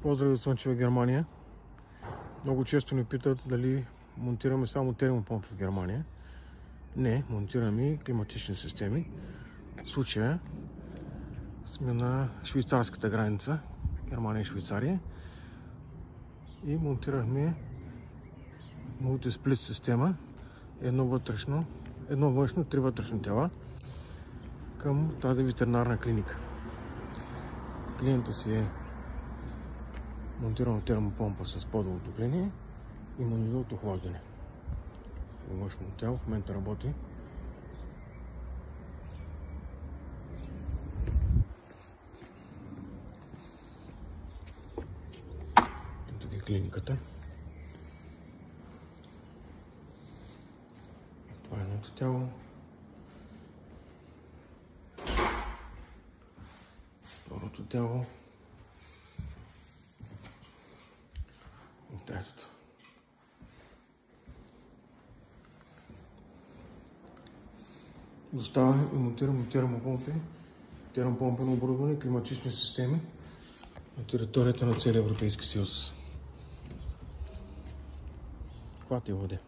Поздрави от Слънчева Германия. Много често ни питат дали монтираме само термопомпи в Германия. Не, монтираме и климатични системи. В случая сме на швейцарската граница, Германия и Швейцария. И монтирахме мултисплит система, едно външно, 3 вътрешни тела към тази ветеринарна клиника. Клиента си е монтирана термопомпа с подово отопление и манизъл от охлаждане. Външно тяло в момента работи. Тук е клиниката. Това е едното тяло. Второто тяло. И третото. Доставяме и монтираме термопомпено оборудване и климатични системи на територията на целия Европейски съюз. Хватай воде.